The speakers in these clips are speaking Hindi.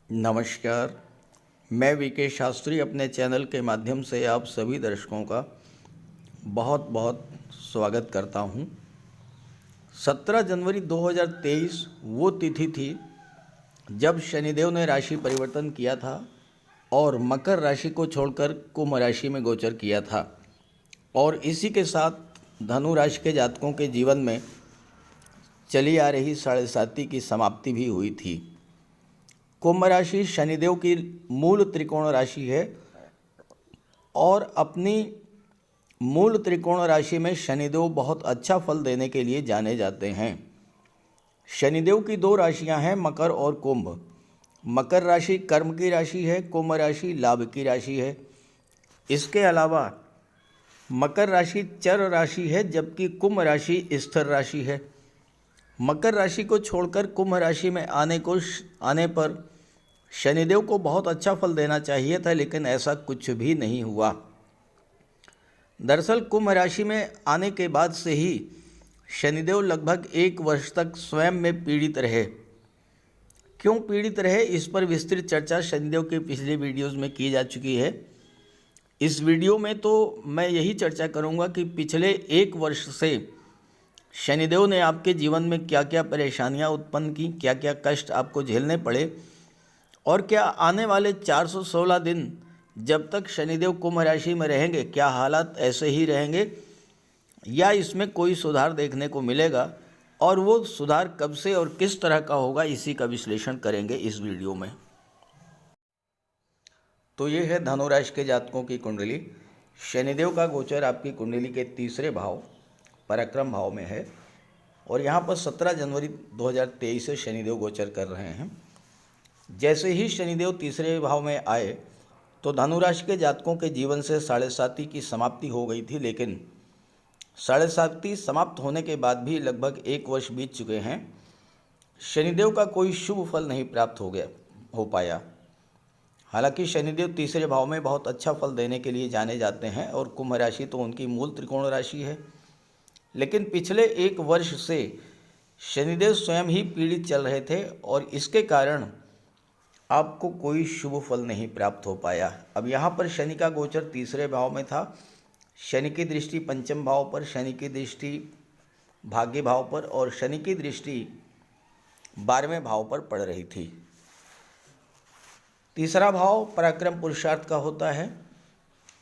नमस्कार। मैं वीके शास्त्री अपने चैनल के माध्यम से आप सभी दर्शकों का बहुत बहुत स्वागत करता हूं। 17 जनवरी 2023 वो तिथि थी जब शनिदेव ने राशि परिवर्तन किया था और मकर राशि को छोड़कर कुंभ राशि में गोचर किया था, और इसी के साथ धनु राशि के जातकों के जीवन में चली आ रही साढ़े साती की समाप्ति भी हुई थी। कुंभ राशि शनिदेव की मूल त्रिकोण राशि है और अपनी मूल त्रिकोण राशि में शनिदेव बहुत अच्छा फल देने के लिए जाने जाते हैं। शनिदेव की दो राशियां हैं, मकर और कुंभ। मकर राशि कर्म की राशि है, कुंभ राशि लाभ की राशि है। इसके अलावा मकर राशि चर राशि है जबकि कुंभ राशि स्थिर राशि है। मकर राशि को छोड़कर कुंभ राशि में आने पर शनिदेव को बहुत अच्छा फल देना चाहिए था, लेकिन ऐसा कुछ भी नहीं हुआ। दरअसल कुंभ राशि में आने के बाद से ही शनिदेव लगभग 1 वर्ष तक स्वयं में पीड़ित रहे। क्यों पीड़ित रहे, इस पर विस्तृत चर्चा शनिदेव के पिछले वीडियोस में की जा चुकी है। इस वीडियो में तो मैं यही चर्चा करूंगा कि पिछले 1 वर्ष से शनिदेव ने आपके जीवन में क्या क्या परेशानियां उत्पन्न की, क्या क्या कष्ट आपको झेलने पड़े, और क्या आने वाले 416 दिन जब तक शनिदेव कुंभ राशि में रहेंगे क्या हालात ऐसे ही रहेंगे या इसमें कोई सुधार देखने को मिलेगा, और वो सुधार कब से और किस तरह का होगा, इसी का विश्लेषण करेंगे इस वीडियो में। तो ये है धनु राशि के जातकों की कुंडली। शनिदेव का गोचर आपकी कुंडली के तीसरे भाव पराक्रम भाव में है और यहाँ पर 17 जनवरी 2023 से शनिदेव गोचर कर रहे हैं। जैसे ही शनिदेव तीसरे भाव में आए तो धनु राशि के जातकों के जीवन से साढ़े साती की समाप्ति हो गई थी, लेकिन साढ़े साती समाप्त होने के बाद भी लगभग 1 वर्ष बीत चुके हैं। शनिदेव का कोई शुभ फल नहीं प्राप्त हो पाया। हालांकि शनिदेव तीसरे भाव में बहुत अच्छा फल देने के लिए जाने जाते हैं और कुंभ राशि तो उनकी मूल त्रिकोण राशि है, लेकिन पिछले 1 वर्ष से शनिदेव स्वयं ही पीड़ित चल रहे थे और इसके कारण आपको कोई शुभ फल नहीं प्राप्त हो पाया। अब यहाँ पर शनि का गोचर तीसरे भाव में था। शनि की दृष्टि पंचम भाव पर, शनि की दृष्टि भाग्य भाव पर और शनि की दृष्टि 12वें भाव पर पड़ रही थी। तीसरा भाव पराक्रम पुरुषार्थ का होता है।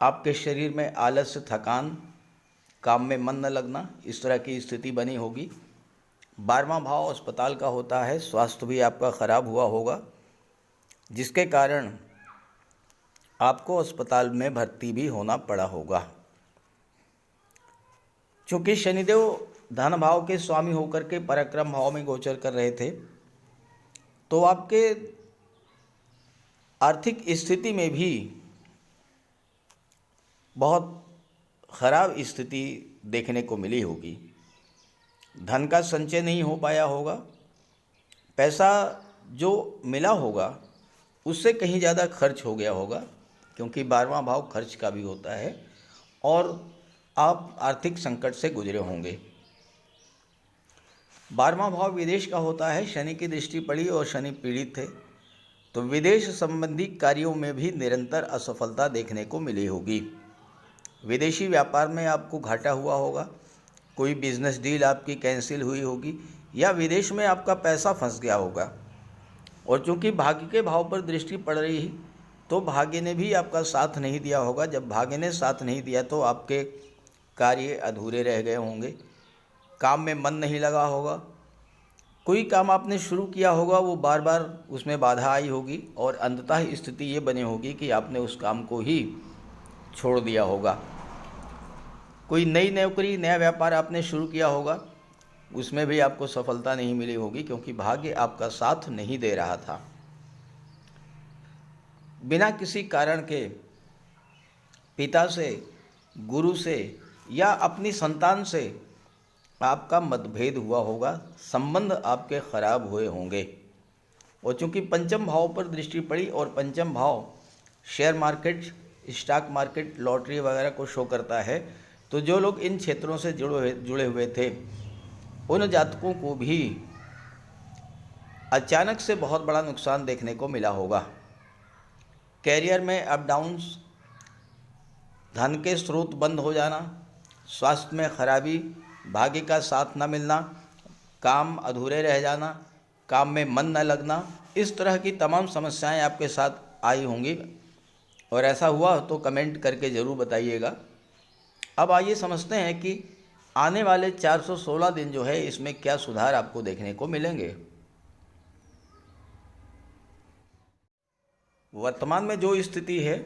आपके शरीर में आलस्य, थकान, काम में मन न लगना, इस तरह की स्थिति बनी होगी। 12वां भाव अस्पताल का होता है। स्वास्थ्य भी आपका खराब हुआ होगा, जिसके कारण आपको अस्पताल में भर्ती भी होना पड़ा होगा। चूँकि शनिदेव धन भाव के स्वामी होकर के पराक्रम भाव में गोचर कर रहे थे, तो आपके आर्थिक स्थिति में भी बहुत खराब स्थिति देखने को मिली होगी। धन का संचय नहीं हो पाया होगा, पैसा जो मिला होगा उससे कहीं ज़्यादा खर्च हो गया होगा, क्योंकि 12वां भाव खर्च का भी होता है, और आप आर्थिक संकट से गुजरे होंगे। 12वां भाव विदेश का होता है। शनि की दृष्टि पड़ी और शनि पीड़ित थे, तो विदेश संबंधी कार्यों में भी निरंतर असफलता देखने को मिली होगी। विदेशी व्यापार में आपको घाटा हुआ होगा, कोई बिजनेस डील आपकी कैंसिल हुई होगी या विदेश में आपका पैसा फंस गया होगा। और चूँकि भाग्य के भाव पर दृष्टि पड़ रही तो भाग्य ने भी आपका साथ नहीं दिया होगा। जब भाग्य ने साथ नहीं दिया तो आपके कार्य अधूरे रह गए होंगे, काम में मन नहीं लगा होगा, कोई काम आपने शुरू किया होगा वो बार बार उसमें बाधा आई होगी और अंततः स्थिति ये बनी होगी कि आपने उस काम को ही छोड़ दिया होगा। कोई नई नौकरी, नया व्यापार आपने शुरू किया होगा, उसमें भी आपको सफलता नहीं मिली होगी, क्योंकि भाग्य आपका साथ नहीं दे रहा था। बिना किसी कारण के पिता से, गुरु से या अपनी संतान से आपका मतभेद हुआ होगा, संबंध आपके खराब हुए होंगे। और चूँकि पंचम भाव पर दृष्टि पड़ी और पंचम भाव share market, stock market, lottery वगैरह को शो करता है, तो जो लोग इन क्षेत्रों से जुड़े हुए थे उन जातकों को भी अचानक से बहुत बड़ा नुकसान देखने को मिला होगा। कैरियर में अप डाउन्स, धन के स्रोत बंद हो जाना, स्वास्थ्य में खराबी, भाग्य का साथ न मिलना, काम अधूरे रह जाना, काम में मन न लगना, इस तरह की तमाम समस्याएं आपके साथ आई होंगी। और ऐसा हुआ तो कमेंट करके ज़रूर बताइएगा। अब आइए समझते हैं कि आने वाले 416 दिन जो है इसमें क्या सुधार आपको देखने को मिलेंगे। वर्तमान में जो स्थिति है,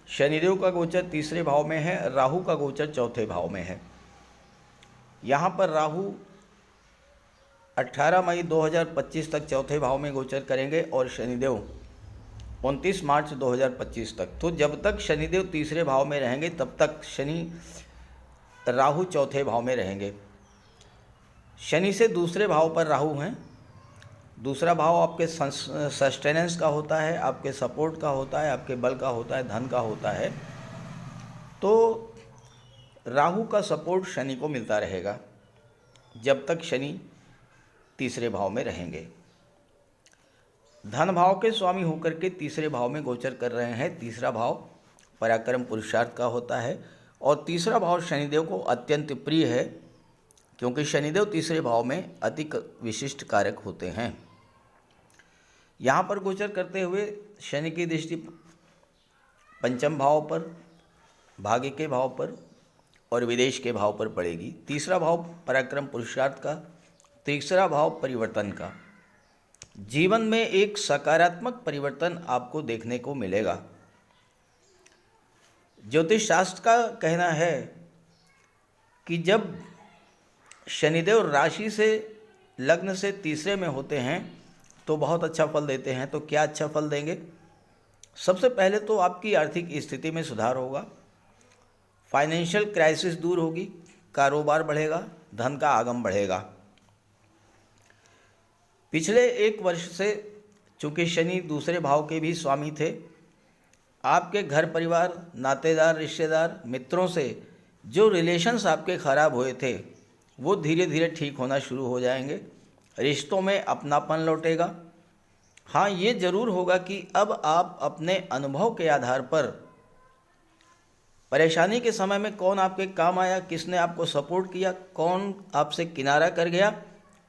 शनिदेव का गोचर तीसरे भाव में है, राहु का गोचर चौथे भाव में है। यहाँ पर राहु 18 मई 2025 तक चौथे भाव में गोचर करेंगे और शनिदेव 29 मार्च 2025 तक। तो जब तक शनिदेव तीसरे भाव में रहेंगे तब तक राहु चौथे भाव में रहेंगे। शनि से दूसरे भाव पर राहु हैं। दूसरा भाव आपके सस्टेनेंस का होता है, आपके सपोर्ट का होता है, आपके बल का होता है, धन का होता है। तो राहु का सपोर्ट शनि को मिलता रहेगा जब तक शनि तीसरे भाव में रहेंगे। धन भाव के स्वामी होकर के तीसरे भाव में गोचर कर रहे हैं। तीसरा भाव पराक्रम पुरुषार्थ का होता है और तीसरा भाव शनिदेव को अत्यंत प्रिय है, क्योंकि शनिदेव तीसरे भाव में अति विशिष्ट कारक होते हैं। यहाँ पर गोचर करते हुए शनि की दृष्टि पंचम भाव पर, भाग्य के भाव पर और विदेश के भाव पर पड़ेगी। तीसरा भाव पराक्रम पुरुषार्थ का, तीसरा भाव परिवर्तन का। जीवन में एक सकारात्मक परिवर्तन आपको देखने को मिलेगा। ज्योतिष शास्त्र का कहना है कि जब शनिदेव राशि से, लग्न से तीसरे में होते हैं तो बहुत अच्छा फल देते हैं। तो क्या अच्छा फल देंगे? सबसे पहले तो आपकी आर्थिक स्थिति में सुधार होगा, फाइनेंशियल क्राइसिस दूर होगी, कारोबार बढ़ेगा, धन का आगम बढ़ेगा। पिछले एक वर्ष से चूँकि शनि दूसरे भाव के भी स्वामी थे, आपके घर परिवार, नातेदार, रिश्तेदार, मित्रों से जो रिलेशंस आपके ख़राब हुए थे वो धीरे धीरे ठीक होना शुरू हो जाएंगे। रिश्तों में अपनापन लौटेगा। हाँ, ये ज़रूर होगा कि अब आप अपने अनुभव के आधार पर परेशानी के समय में कौन आपके काम आया, किसने आपको सपोर्ट किया, कौन आपसे किनारा कर गया,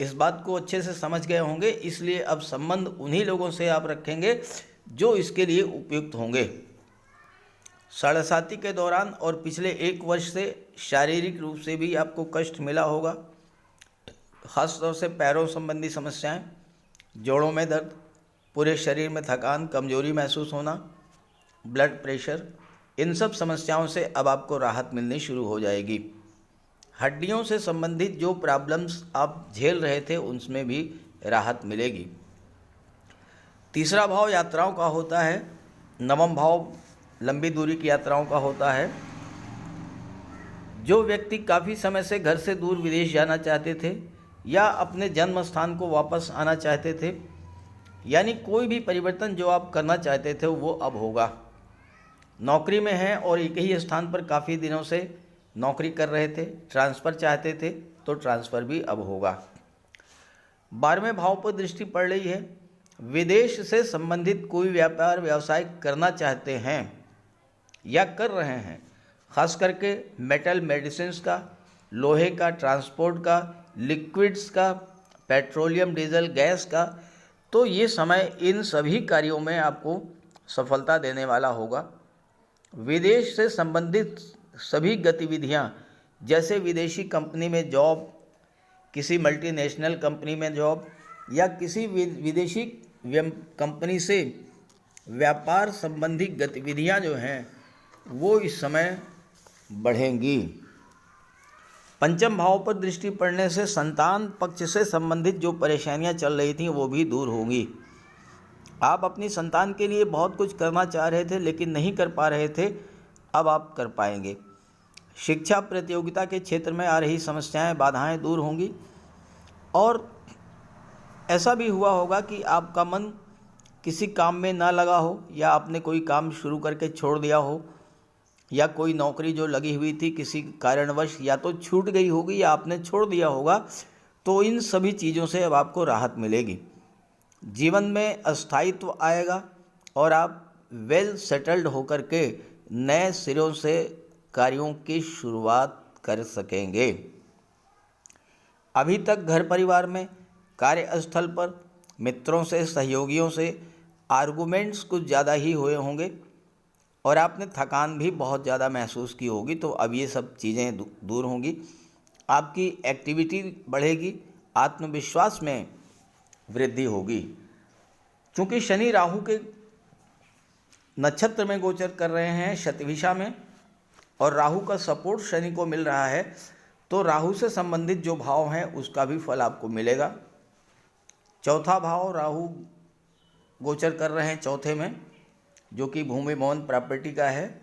इस बात को अच्छे से समझ गए होंगे। इसलिए अब संबंध उन्हीं लोगों से आप रखेंगे जो इसके लिए उपयुक्त होंगे। साढ़ेसाती के दौरान और पिछले एक वर्ष से शारीरिक रूप से भी आपको कष्ट मिला होगा, खास तौर से पैरों संबंधी समस्याएं, जोड़ों में दर्द, पूरे शरीर में थकान, कमजोरी महसूस होना, ब्लड प्रेशर, इन सब समस्याओं से अब आपको राहत मिलनी शुरू हो जाएगी। हड्डियों से संबंधित जो प्रॉब्लम्स आप झेल रहे थे उनमें भी राहत मिलेगी। तीसरा भाव यात्राओं का होता है, नवम भाव लंबी दूरी की यात्राओं का होता है। जो व्यक्ति काफ़ी समय से घर से दूर विदेश जाना चाहते थे या अपने जन्म स्थान को वापस आना चाहते थे, यानी कोई भी परिवर्तन जो आप करना चाहते थे वो अब होगा। नौकरी में हैं और एक ही स्थान पर काफ़ी दिनों से नौकरी कर रहे थे, ट्रांसफ़र चाहते थे तो ट्रांसफ़र भी अब होगा। 12वें भाव पर दृष्टि पड़ रही है। विदेश से संबंधित कोई व्यापार व्यवसाय करना चाहते हैं या कर रहे हैं, खास करके मेटल, मेडिसिन्स का, लोहे का, ट्रांसपोर्ट का, लिक्विड्स का, पेट्रोलियम, डीजल, गैस का, तो ये समय इन सभी कार्यों में आपको सफलता देने वाला होगा। विदेश से संबंधित सभी गतिविधियां, जैसे विदेशी कंपनी में जॉब, किसी मल्टीनेशनल कंपनी में जॉब या किसी विदेशी कंपनी से व्यापार संबंधी गतिविधियां जो हैं वो इस समय बढ़ेंगी। पंचम भाव पर दृष्टि पड़ने से संतान पक्ष से संबंधित जो परेशानियां चल रही थीं वो भी दूर होंगी। आप अपनी संतान के लिए बहुत कुछ करना चाह रहे थे लेकिन नहीं कर पा रहे थे, अब आप कर पाएंगे। शिक्षा प्रतियोगिता के क्षेत्र में आ रही समस्याएं, बाधाएं दूर होंगी। और ऐसा भी हुआ होगा कि आपका मन किसी काम में ना लगा हो या आपने कोई काम शुरू करके छोड़ दिया हो या कोई नौकरी जो लगी हुई थी किसी कारणवश या तो छूट गई होगी या आपने छोड़ दिया होगा। तो इन सभी चीज़ों से अब आपको राहत मिलेगी। जीवन में स्थायित्व आएगा और आप वेल सेटल्ड होकर के नए सिरों से कार्यों की शुरुआत कर सकेंगे। अभी तक घर परिवार में, कार्यस्थल पर, मित्रों से, सहयोगियों से आर्गुमेंट्स कुछ ज़्यादा ही हुए होंगे और आपने थकान भी बहुत ज़्यादा महसूस की होगी। तो अब ये सब चीज़ें दूर होंगी, आपकी एक्टिविटी बढ़ेगी, आत्मविश्वास में वृद्धि होगी। क्योंकि शनि राहु के नक्षत्र में गोचर कर रहे हैं, शतभिषा में, और राहु का सपोर्ट शनि को मिल रहा है, तो राहु से संबंधित जो भाव हैं उसका भी फल आपको मिलेगा। चौथा भाव राहु गोचर कर रहे हैं चौथे में, जो कि भूमि भवन प्रॉपर्टी का है,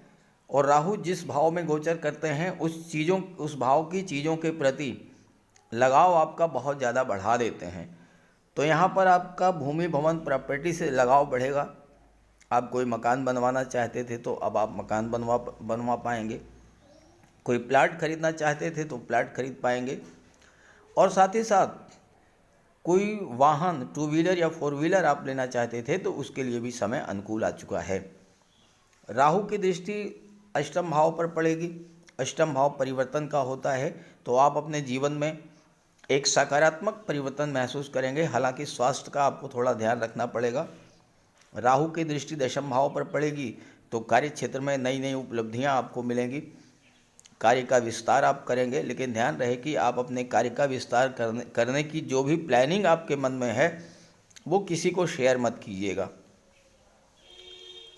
और राहु जिस भाव में गोचर करते हैं उस भाव की चीज़ों के प्रति लगाव आपका बहुत ज़्यादा बढ़ा देते हैं। तो यहाँ पर आपका भूमि भवन प्रॉपर्टी से लगाव बढ़ेगा। आप कोई मकान बनवाना चाहते थे तो अब आप मकान बनवा पाएंगे, कोई प्लाट खरीदना चाहते थे तो प्लाट खरीद पाएंगे, और साथ ही साथ कोई वाहन 2 व्हीलर या 4 व्हीलर आप लेना चाहते थे तो उसके लिए भी समय अनुकूल आ चुका है। राहु की दृष्टि अष्टम भाव पर पड़ेगी। अष्टम भाव परिवर्तन का होता है, तो आप अपने जीवन में एक सकारात्मक परिवर्तन महसूस करेंगे। हालांकि स्वास्थ्य का आपको थोड़ा ध्यान रखना पड़ेगा। राहु की दृष्टि दशम भाव पर पड़ेगी, तो कार्य क्षेत्र में नई नई उपलब्धियां आपको मिलेंगी, कार्य का विस्तार आप करेंगे। लेकिन ध्यान रहे कि आप अपने कार्य का विस्तार करने की जो भी प्लानिंग आपके मन में है वो किसी को शेयर मत कीजिएगा।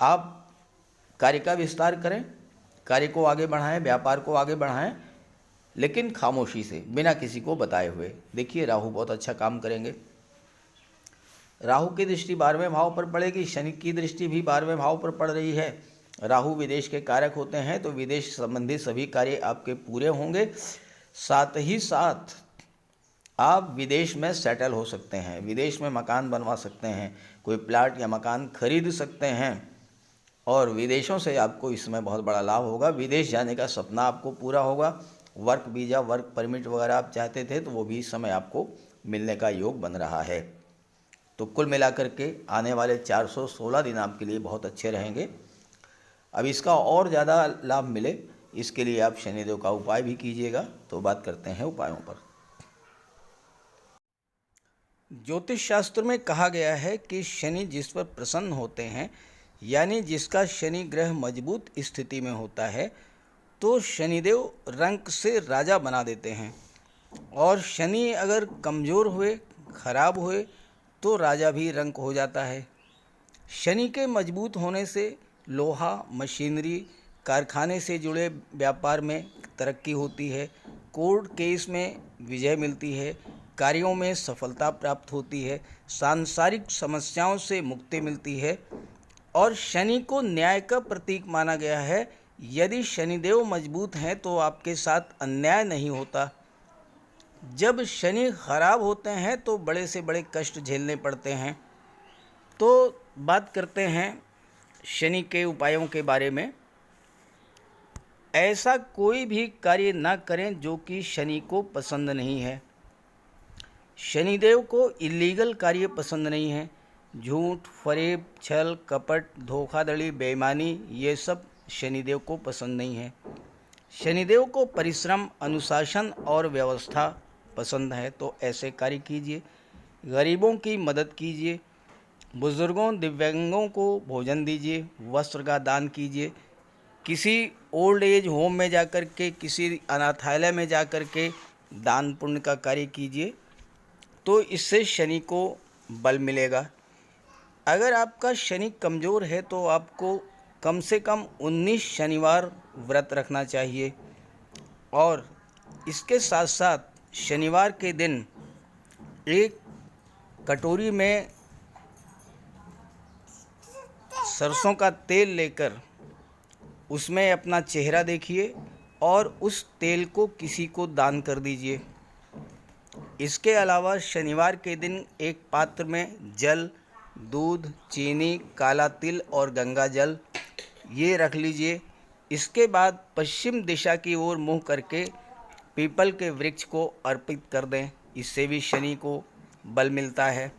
आप कार्य का विस्तार करें, कार्य को आगे बढ़ाएं, व्यापार को आगे बढ़ाएं, लेकिन खामोशी से, बिना किसी को बताए हुए। देखिए राहु बहुत अच्छा काम करेंगे। राहु की दृष्टि 12वें भाव पर पड़ेगी, शनि की दृष्टि भी 12वें भाव पर पड़ रही है। राहु विदेश के कारक होते हैं, तो विदेश संबंधी सभी कार्य आपके पूरे होंगे। साथ ही साथ आप विदेश में सेटल हो सकते हैं, विदेश में मकान बनवा सकते हैं, कोई प्लाट या मकान खरीद सकते हैं, और विदेशों से आपको इसमें बहुत बड़ा लाभ होगा। विदेश जाने का सपना आपको पूरा होगा। वर्क वीज़ा, वर्क परमिट वगैरह आप चाहते थे तो वो भी इस समय आपको मिलने का योग बन रहा है। तो कुल मिलाकर के आने वाले 416 दिन आपके लिए बहुत अच्छे रहेंगे। अब इसका और ज़्यादा लाभ मिले, इसके लिए आप शनिदेव का उपाय भी कीजिएगा। तो बात करते हैं उपायों पर। ज्योतिष शास्त्र में कहा गया है कि शनि जिस पर प्रसन्न होते हैं, यानी जिसका शनि ग्रह मजबूत स्थिति में होता है, तो शनिदेव रंक से राजा बना देते हैं, और शनि अगर कमज़ोर हुए, खराब हुए, तो राजा भी रंक हो जाता है। शनि के मजबूत होने से लोहा, मशीनरी, कारखाने से जुड़े व्यापार में तरक्की होती है, कोर्ट केस में विजय मिलती है, कार्यों में सफलता प्राप्त होती है, सांसारिक समस्याओं से मुक्ति मिलती है, और शनि को न्याय का प्रतीक माना गया है। यदि शनिदेव मजबूत हैं तो आपके साथ अन्याय नहीं होता। जब शनि खराब होते हैं तो बड़े से बड़े कष्ट झेलने पड़ते हैं। तो बात करते हैं शनि के उपायों के बारे में। ऐसा कोई भी कार्य ना करें जो कि शनि को पसंद नहीं है। शनिदेव को इलीगल कार्य पसंद नहीं है। झूठ, फरेब, छल, कपट, धोखाधड़ी, बेईमानी, ये सब शनिदेव को पसंद नहीं है। शनिदेव को परिश्रम, अनुशासन और व्यवस्था पसंद है। तो ऐसे कार्य कीजिए। गरीबों की मदद कीजिए, बुजुर्गों, दिव्यांगों को भोजन दीजिए, वस्त्र का दान कीजिए, किसी ओल्ड एज होम में जाकर के, किसी अनाथालय में जाकर के दान पुण्य का कार्य कीजिए, तो इससे शनि को बल मिलेगा। अगर आपका शनि कमज़ोर है तो आपको कम से कम 19 शनिवार व्रत रखना चाहिए, और इसके साथ साथ शनिवार के दिन एक कटोरी में सरसों का तेल लेकर उसमें अपना चेहरा देखिए और उस तेल को किसी को दान कर दीजिए। इसके अलावा शनिवार के दिन एक पात्र में जल, दूध, चीनी, काला तिल और गंगा जल ये रख लीजिए। इसके बाद पश्चिम दिशा की ओर मुँह करके पीपल के वृक्ष को अर्पित कर दें। इससे भी शनि को बल मिलता है।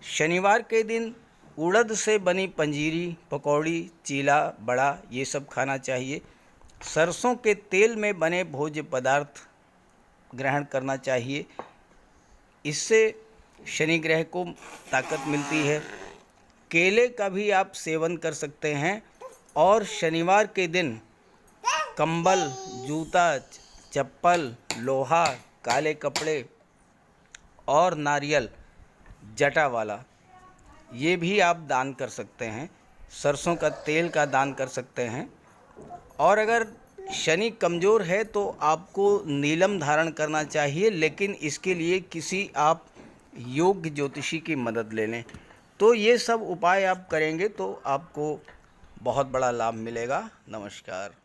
शनिवार के दिन उड़द से बनी पंजीरी, पकौड़ी, चीला, बड़ा ये सब खाना चाहिए। सरसों के तेल में बने भोज्य पदार्थ ग्रहण करना चाहिए। इससे शनि ग्रह को ताकत मिलती है। केले का भी आप सेवन कर सकते हैं और शनिवार के दिन कंबल, जूता, चप्पल, लोहा, काले कपड़े और नारियल जटा वाला ये भी आप दान कर सकते हैं। सरसों का तेल का दान कर सकते हैं। और अगर शनि कमज़ोर है तो आपको नीलम धारण करना चाहिए, लेकिन इसके लिए किसी आप योग्य ज्योतिषी की मदद ले लें। तो ये सब उपाय आप करेंगे तो आपको बहुत बड़ा लाभ मिलेगा। नमस्कार।